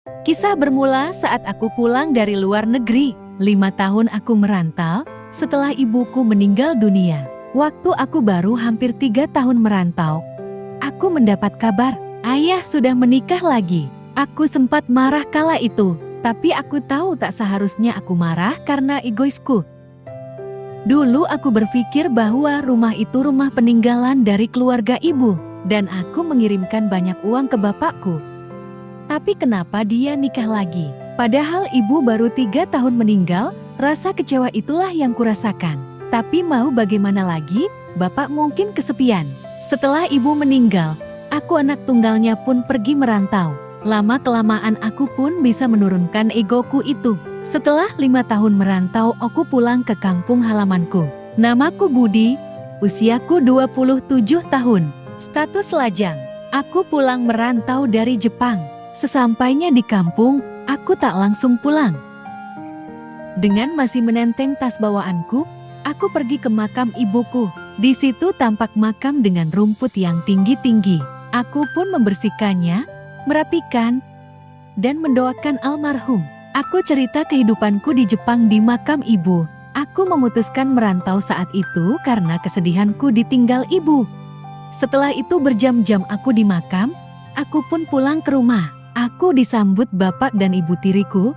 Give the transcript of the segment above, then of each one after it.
Kisah bermula saat aku pulang dari luar negeri. 5 tahun aku merantau setelah ibuku meninggal dunia. Waktu aku baru hampir 3 tahun merantau, aku mendapat kabar ayah sudah menikah lagi. Aku sempat marah kala itu, tapi aku tahu tak seharusnya aku marah karena egoisku. Dulu aku berpikir bahwa rumah itu rumah peninggalan dari keluarga ibu, dan aku mengirimkan banyak uang ke bapakku. Tapi kenapa dia nikah lagi? Padahal ibu baru 3 tahun meninggal, rasa kecewa itulah yang kurasakan. Tapi mau bagaimana lagi, bapak mungkin kesepian. Setelah ibu meninggal, aku anak tunggalnya pun pergi merantau. Lama-kelamaan aku pun bisa menurunkan egoku itu. Setelah 5 tahun merantau, aku pulang ke kampung halamanku. Namaku Budi, usiaku 27 tahun, status lajang. Aku pulang merantau dari Jepang. Sesampainya di kampung, aku tak langsung pulang. Dengan masih menenteng tas bawaanku, aku pergi ke makam ibuku. Di situ tampak makam dengan rumput yang tinggi-tinggi. Aku pun membersihkannya, merapikan, dan mendoakan almarhum. Aku cerita kehidupanku di Jepang di makam ibu. Aku memutuskan merantau saat itu karena kesedihanku ditinggal ibu. Setelah itu berjam-jam aku di makam, aku pun pulang ke rumah. Aku disambut bapak dan ibu tiriku.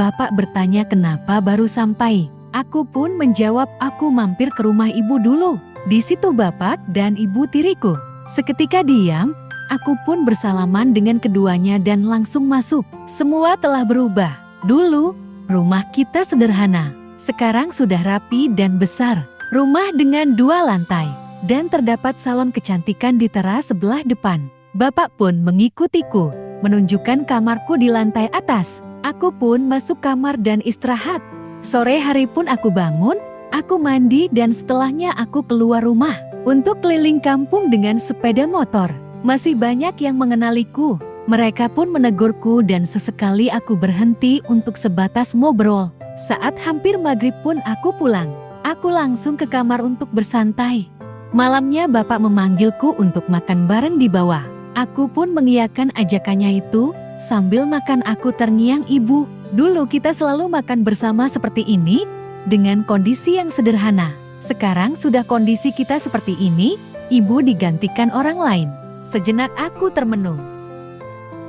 Bapak bertanya kenapa baru sampai. Aku pun menjawab aku mampir ke rumah ibu dulu. Di situ bapak dan ibu tiriku. Seketika diam, aku pun bersalaman dengan keduanya dan langsung masuk. Semua telah berubah. Dulu, rumah kita sederhana. Sekarang sudah rapi dan besar. Rumah dengan 2 lantai. Dan terdapat salon kecantikan di teras sebelah depan. Bapak pun mengikutiku, menunjukkan kamarku di lantai atas. Aku pun masuk kamar dan istirahat. Sore hari pun aku bangun, aku mandi dan setelahnya aku keluar rumah untuk keliling kampung dengan sepeda motor. Masih banyak yang mengenaliku. Mereka pun menegurku dan sesekali aku berhenti untuk sebatas ngobrol. Saat hampir maghrib pun aku pulang. Aku langsung ke kamar untuk bersantai. Malamnya bapak memanggilku untuk makan bareng di bawah. Aku pun mengiyakan ajakannya itu. Sambil makan aku terngiang ibu. Dulu kita selalu makan bersama seperti ini, dengan kondisi yang sederhana. Sekarang sudah kondisi kita seperti ini, ibu digantikan orang lain. Sejenak aku termenung.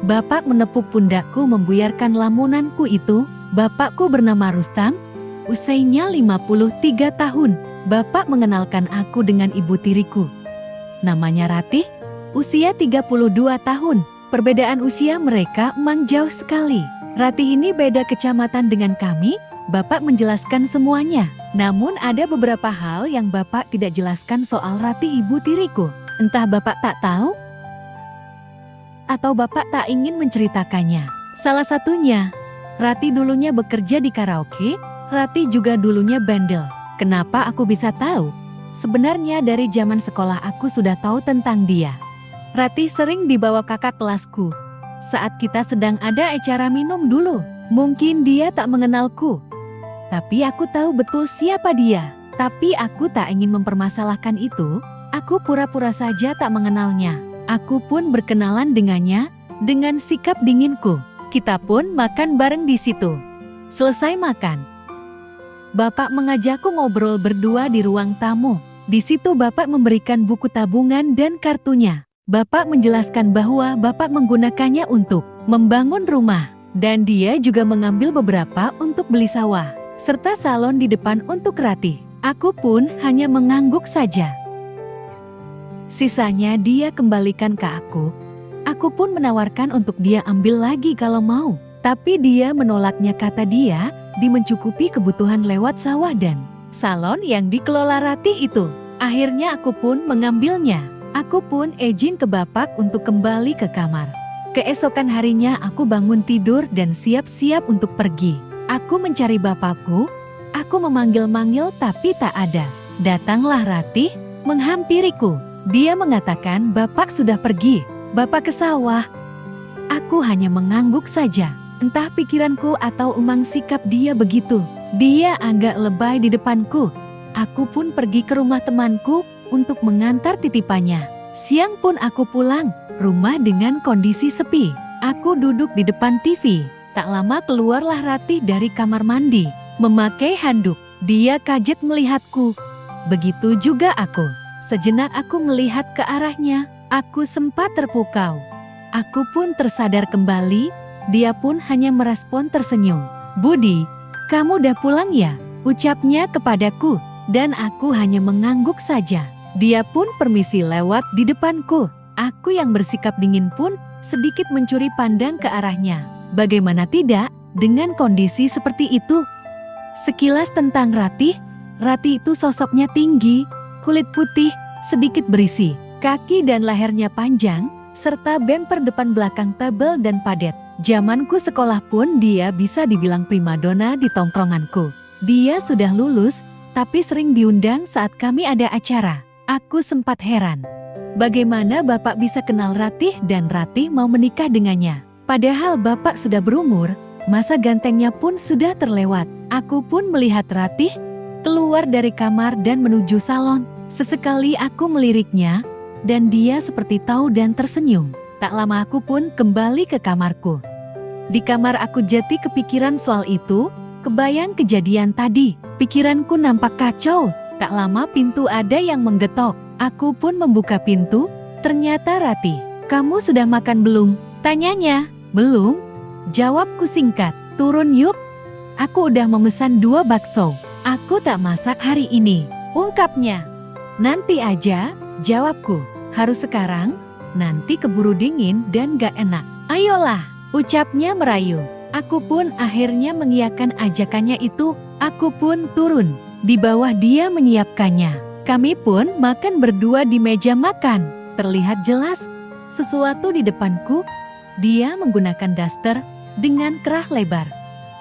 Bapak menepuk pundakku membuyarkan lamunanku itu. Bapakku bernama Rustam, usianya 53 tahun. Bapak mengenalkan aku dengan ibu tiriku. Namanya Ratih, usia 32 tahun. Perbedaan usia mereka memang jauh sekali. Ratih ini beda kecamatan dengan kami. Bapak menjelaskan semuanya. Namun ada beberapa hal yang bapak tidak jelaskan soal Ratih ibu tiriku. Entah bapak tak tahu, atau bapak tak ingin menceritakannya. Salah satunya, Ratih dulunya bekerja di karaoke. Ratih juga dulunya bandel. Kenapa aku bisa tahu? Sebenarnya dari zaman sekolah aku sudah tahu tentang dia. Ratih sering dibawa kakak kelasku. Saat kita sedang ada acara minum dulu, mungkin dia tak mengenalku. Tapi aku tahu betul siapa dia. Tapi aku tak ingin mempermasalahkan itu. Aku pura-pura saja tak mengenalnya. Aku pun berkenalan dengannya dengan sikap dinginku. Kita pun makan bareng di situ. Selesai makan, bapak mengajakku ngobrol berdua di ruang tamu. Di situ bapak memberikan buku tabungan dan kartunya. Bapak menjelaskan bahwa bapak menggunakannya untuk membangun rumah. Dan dia juga mengambil beberapa untuk beli sawah, serta salon di depan untuk Ratih. Aku pun hanya mengangguk saja. Sisanya dia kembalikan ke aku. Aku pun menawarkan untuk dia ambil lagi kalau mau. Tapi dia menolaknya, kata dia, mencukupi kebutuhan lewat sawah dan salon yang dikelola Ratih itu. Akhirnya aku pun mengambilnya. Aku pun izin ke bapak untuk kembali ke kamar. Keesokan harinya aku bangun tidur dan siap-siap untuk pergi. Aku mencari bapakku. Aku memanggil-manggil tapi tak ada. Datanglah Ratih menghampiriku. Dia mengatakan bapak sudah pergi. Bapak ke sawah. Aku hanya mengangguk saja. Entah pikiranku atau emang sikap dia begitu. Dia agak lebay di depanku. Aku pun pergi ke rumah temanku untuk mengantar titipannya. Siang pun aku pulang, rumah dengan kondisi sepi. Aku duduk di depan TV. Tak lama keluarlah Ratih dari kamar mandi, memakai handuk. Dia kaget melihatku. Begitu juga aku. Sejenak aku melihat ke arahnya. Aku sempat terpukau. Aku pun tersadar kembali. Dia pun hanya merespon tersenyum. "Budi, kamu udah pulang ya?" ucapnya kepadaku. Dan aku hanya mengangguk saja. Dia pun permisi lewat di depanku. Aku yang bersikap dingin pun sedikit mencuri pandang ke arahnya. Bagaimana tidak, dengan kondisi seperti itu? Sekilas tentang Ratih. Ratih itu sosoknya tinggi, kulit putih, sedikit berisi, kaki dan lehernya panjang, serta bemper depan belakang tebal dan padat. Zamanku sekolah pun dia bisa dibilang primadona di tongkronganku. Dia sudah lulus, tapi sering diundang saat kami ada acara. Aku sempat heran. Bagaimana Bapak bisa kenal Ratih dan Ratih mau menikah dengannya? Padahal Bapak sudah berumur, masa gantengnya pun sudah terlewat. Aku pun melihat Ratih keluar dari kamar dan menuju salon. Sesekali aku meliriknya, dan dia seperti tahu dan tersenyum. Tak lama aku pun kembali ke kamarku. Di kamar aku jati kepikiran soal itu, kebayang kejadian tadi. Pikiranku nampak kacau. Tak lama pintu ada yang menggetok. Aku pun membuka pintu. Ternyata Ratih. "Kamu sudah makan belum?" tanyanya. "Belum," jawabku singkat. "Turun yuk. Aku udah memesan 2 bakso. Aku tak masak hari ini," ungkapnya. "Nanti aja," jawabku. "Harus sekarang, nanti keburu dingin dan gak enak." "Ayolah," ucapnya merayu. Aku pun akhirnya mengiyakan ajakannya itu. Aku pun turun. Di bawah dia menyiapkannya. Kami pun makan berdua di meja makan. Terlihat jelas sesuatu di depanku. Dia menggunakan daster dengan kerah lebar.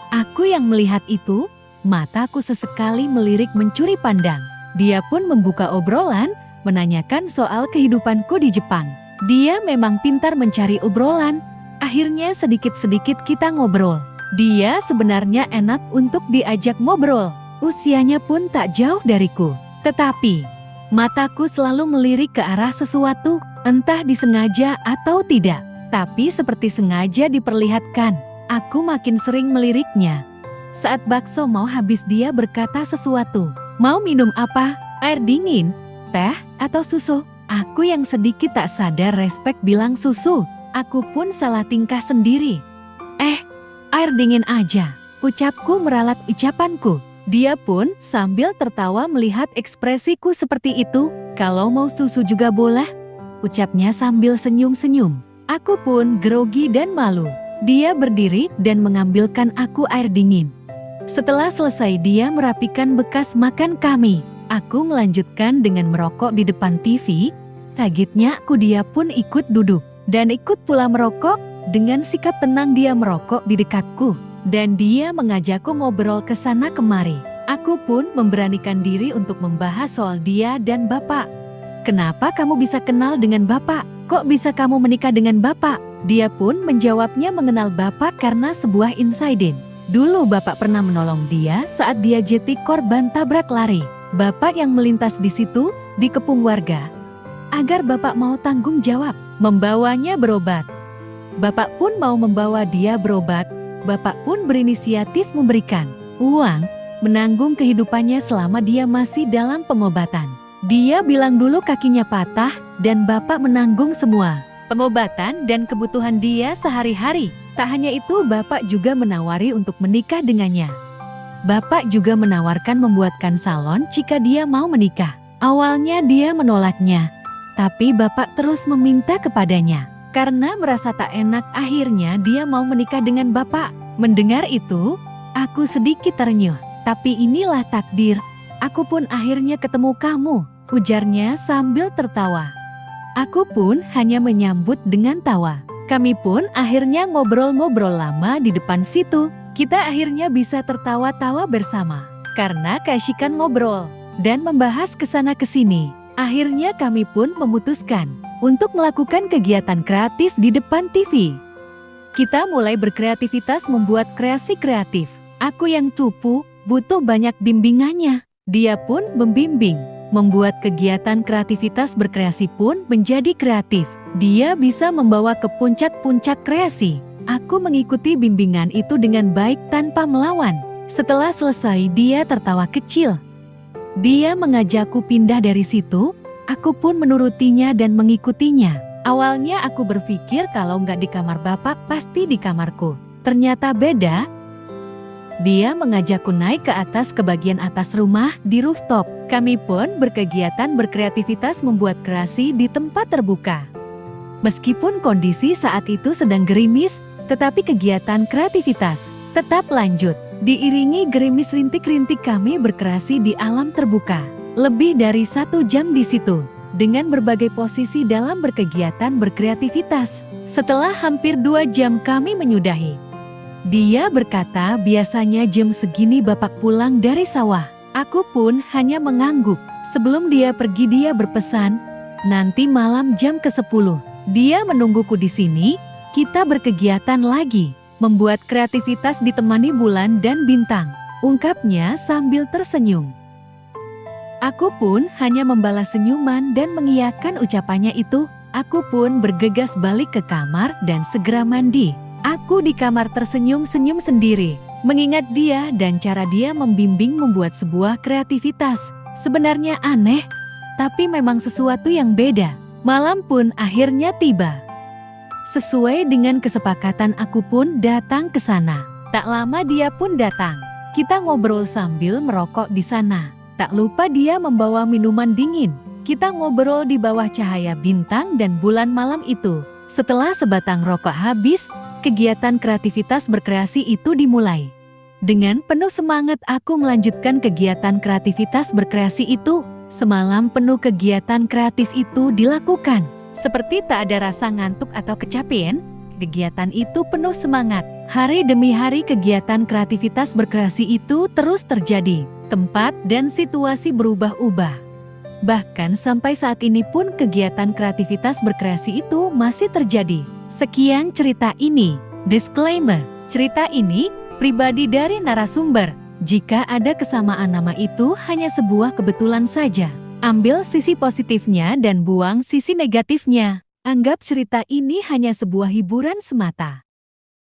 Aku yang melihat itu, mataku sesekali melirik mencuri pandang. Dia pun membuka obrolan, menanyakan soal kehidupanku di Jepang. Dia memang pintar mencari obrolan. Akhirnya sedikit-sedikit kita ngobrol. Dia sebenarnya enak untuk diajak ngobrol. Usianya pun tak jauh dariku. Tetapi, mataku selalu melirik ke arah sesuatu, entah disengaja atau tidak. Tapi seperti sengaja diperlihatkan, aku makin sering meliriknya. Saat bakso mau habis dia berkata sesuatu. "Mau minum apa? Air dingin, teh, atau susu?" Aku yang sedikit tak sadar respek bilang susu. Aku pun salah tingkah sendiri. Air dingin aja," ucapku meralat ucapanku. Dia pun sambil tertawa melihat ekspresiku seperti itu. "Kalau mau susu juga boleh," ucapnya sambil senyum-senyum. Aku pun grogi dan malu. Dia berdiri dan mengambilkan aku air dingin. Setelah selesai dia merapikan bekas makan kami. Aku melanjutkan dengan merokok di depan TV. Kagetnya dia pun ikut duduk dan ikut pula merokok. Dengan sikap tenang dia merokok di dekatku. Dan dia mengajakku ngobrol ke sana kemari. Aku pun memberanikan diri untuk membahas soal dia dan Bapak. "Kenapa kamu bisa kenal dengan Bapak? Kok bisa kamu menikah dengan Bapak?" Dia pun menjawabnya mengenal Bapak karena sebuah insiden. Dulu Bapak pernah menolong dia saat dia jadi korban tabrak lari. Bapak yang melintas di situ, dikepung warga. Agar Bapak mau tanggung jawab, membawanya berobat. Bapak pun mau membawa dia berobat. Bapak pun berinisiatif memberikan uang, menanggung kehidupannya selama dia masih dalam pengobatan. Dia bilang dulu kakinya patah dan Bapak menanggung semua pengobatan dan kebutuhan dia sehari-hari. Tak hanya itu, Bapak juga menawari untuk menikah dengannya. Bapak juga menawarkan membuatkan salon jika dia mau menikah. Awalnya dia menolaknya, tapi Bapak terus meminta kepadanya. Karena merasa tak enak, akhirnya dia mau menikah dengan Bapak. Mendengar itu, aku sedikit terenyuh. "Tapi inilah takdir. Aku pun akhirnya ketemu kamu," ujarnya sambil tertawa. Aku pun hanya menyambut dengan tawa. Kami pun akhirnya ngobrol-ngobrol lama di depan situ. Kita akhirnya bisa tertawa-tawa bersama. Karena keasyikan ngobrol dan membahas kesana kesini. Akhirnya kami pun memutuskan untuk melakukan kegiatan kreatif di depan TV. Kita mulai berkreativitas membuat kreasi kreatif. Aku yang cupu, butuh banyak bimbingannya. Dia pun membimbing. Membuat kegiatan kreativitas berkreasi pun menjadi kreatif. Dia bisa membawa ke puncak-puncak kreasi. Aku mengikuti bimbingan itu dengan baik tanpa melawan. Setelah selesai, dia tertawa kecil. Dia mengajakku pindah dari situ. Aku pun menurutinya dan mengikutinya. Awalnya aku berpikir kalau nggak di kamar bapak, pasti di kamarku. Ternyata beda. Dia mengajakku naik ke atas ke bagian atas rumah di rooftop. Kami pun berkegiatan berkreativitas membuat kreasi di tempat terbuka. Meskipun kondisi saat itu sedang gerimis, tetapi kegiatan kreativitas tetap lanjut. Diiringi gerimis rintik-rintik kami berkreasi di alam terbuka. Lebih dari 1 jam di situ, dengan berbagai posisi dalam berkegiatan berkreativitas. Setelah hampir 2 jam kami menyudahi. Dia berkata biasanya jam segini bapak pulang dari sawah. Aku pun hanya mengangguk. Sebelum dia pergi dia berpesan, nanti malam jam ke-10. Dia menungguku di sini, kita berkegiatan lagi. Membuat kreativitas ditemani bulan dan bintang, ungkapnya sambil tersenyum. Aku pun hanya membalas senyuman dan mengiyakan ucapannya itu. Aku pun bergegas balik ke kamar dan segera mandi. Aku di kamar tersenyum-senyum sendiri, mengingat dia dan cara dia membimbing membuat sebuah kreativitas. Sebenarnya aneh, tapi memang sesuatu yang beda. Malam pun akhirnya tiba. Sesuai dengan kesepakatan aku pun datang ke sana. Tak lama dia pun datang. Kita ngobrol sambil merokok di sana. Tak lupa dia membawa minuman dingin. Kita ngobrol di bawah cahaya bintang dan bulan malam itu. Setelah sebatang rokok habis, kegiatan kreativitas berkreasi itu dimulai. Dengan penuh semangat aku melanjutkan kegiatan kreativitas berkreasi itu. Semalam penuh kegiatan kreatif itu dilakukan. Seperti tak ada rasa ngantuk atau kecapean, kegiatan itu penuh semangat. Hari demi hari kegiatan kreativitas berkreasi itu terus terjadi. Tempat dan situasi berubah-ubah. Bahkan sampai saat ini pun kegiatan kreativitas berkreasi itu masih terjadi. Sekian cerita ini. Disclaimer, cerita ini pribadi dari narasumber. Jika ada kesamaan nama itu hanya sebuah kebetulan saja. Ambil sisi positifnya dan buang sisi negatifnya. Anggap cerita ini hanya sebuah hiburan semata.